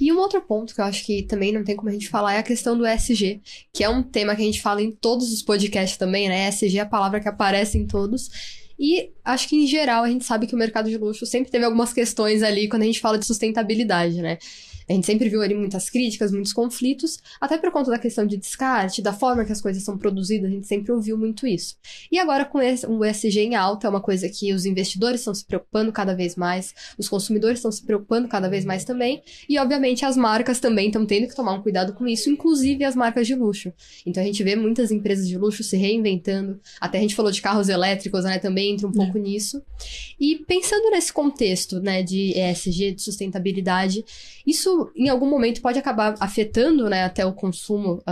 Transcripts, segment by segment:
E um outro ponto que eu acho que também não tem como a gente falar é a questão do ESG, que é um tema que a gente fala em todos os podcasts também, né? ESG é a palavra que aparece em todos. E acho que, em geral, a gente sabe que o mercado de luxo sempre teve algumas questões ali quando a gente fala de sustentabilidade, né? A gente sempre viu ali muitas críticas, muitos conflitos, até por conta da questão de descarte, da forma que as coisas são produzidas, a gente sempre ouviu muito isso. E agora, com o ESG em alta, é uma coisa que os investidores estão se preocupando cada vez mais, os consumidores estão se preocupando cada vez mais também, e, obviamente, as marcas também estão tendo que tomar um cuidado com isso, inclusive as marcas de luxo. Então, a gente vê muitas empresas de luxo se reinventando, até a gente falou de carros elétricos, né, também entra um pouco nisso. E pensando nesse contexto, né, de ESG, de sustentabilidade, isso em algum momento pode acabar afetando, né, até o consumo,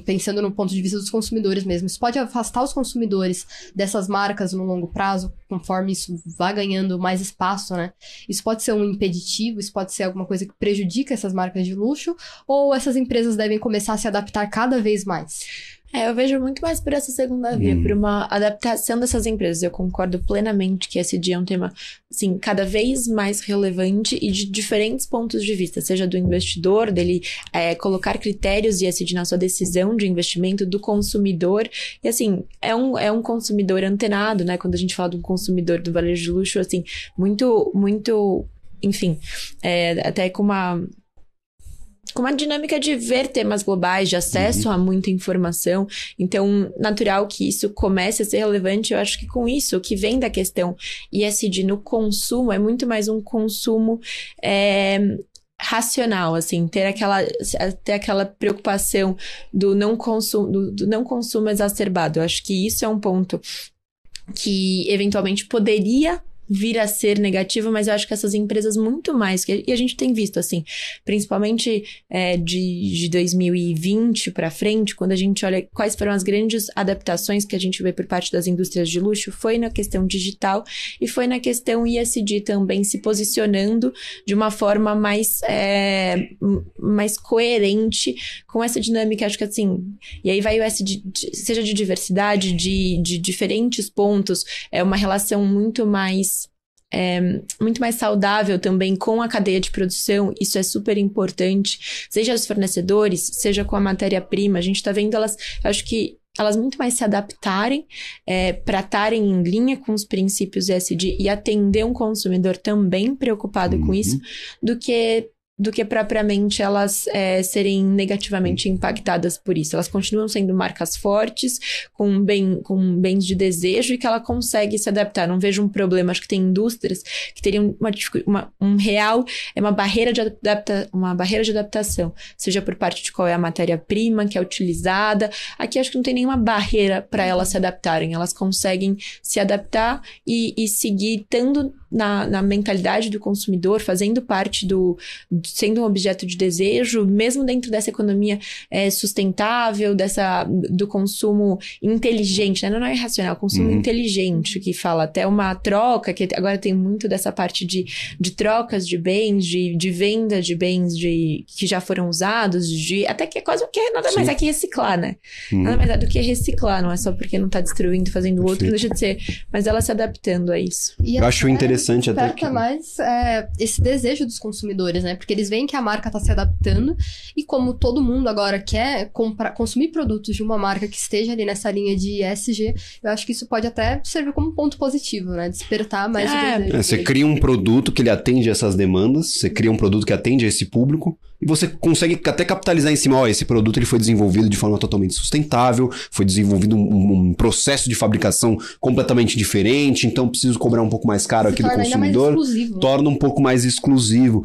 pensando no ponto de vista dos consumidores mesmo. Isso pode afastar os consumidores dessas marcas no longo prazo, conforme isso vá ganhando mais espaço, né? Isso pode ser um impeditivo, isso pode ser alguma coisa que prejudica essas marcas de luxo, ou essas empresas devem começar a se adaptar cada vez mais? Eu vejo muito mais por essa segunda via, por uma adaptação dessas empresas. Eu concordo plenamente que esse dia é um tema, assim, cada vez mais relevante e de diferentes pontos de vista, seja do investidor, dele colocar critérios ESG na sua decisão de investimento, do consumidor. E, assim, é um consumidor antenado, né? Quando a gente fala de um consumidor do varejo de luxo, assim, muito, muito, enfim, até com uma dinâmica de ver temas globais, de acesso a muita informação. Então, natural que isso comece a ser relevante. Eu acho que com isso, o que vem da questão ESG no consumo é muito mais um consumo racional, assim, ter aquela preocupação do não consumo exacerbado. Eu acho que isso é um ponto que eventualmente poderia vir a ser negativo, mas eu acho que essas empresas muito mais, e a gente tem visto, assim, principalmente de 2020 para frente, quando a gente olha quais foram as grandes adaptações que a gente vê por parte das indústrias de luxo, foi na questão digital e foi na questão ESG também se posicionando de uma forma mais coerente com essa dinâmica, acho que assim, e aí vai o ESG, seja de diversidade, de diferentes pontos, é uma relação muito mais saudável também com a cadeia de produção. Isso é super importante, seja os fornecedores, seja com a matéria-prima. A gente está vendo acho que elas muito mais se adaptarem para estarem em linha com os princípios ESG e atender um consumidor também preocupado com isso, do que propriamente elas serem negativamente impactadas por isso. Elas continuam sendo marcas fortes, com bens de desejo, e que ela consegue se adaptar. Não vejo um problema. Acho que tem indústrias que teriam uma barreira de adaptação, seja por parte de qual é a matéria-prima que é utilizada. Aqui acho que não tem nenhuma barreira para elas se adaptarem. Elas conseguem se adaptar e seguir estando na mentalidade do consumidor, fazendo parte sendo um objeto de desejo, mesmo dentro dessa economia sustentável, do consumo inteligente, né? Não é irracional, consumo inteligente, que fala até uma troca, que agora tem muito dessa parte de trocas de bens, de venda de bens que já foram usados, até que é quase o que nada mais é que reciclar, né? Nada mais é do que reciclar, não é só porque não tá destruindo, fazendo outro, que deixa de ser, mas ela se adaptando a isso. Eu acho interessante até que... mais esse desejo dos consumidores, né? Porque eles veem que a marca tá se adaptando e como todo mundo agora quer consumir produtos de uma marca que esteja ali nessa linha de ESG, eu acho que isso pode até servir como um ponto positivo, né? Despertar mais o desejo. Você cria um produto que ele atende essas demandas, você cria um produto que atende a esse público e você consegue até capitalizar em cima, esse produto ele foi desenvolvido de forma totalmente sustentável, foi desenvolvido um processo de fabricação completamente diferente, então preciso cobrar um pouco mais caro aqui do consumidor, torna um pouco mais exclusivo.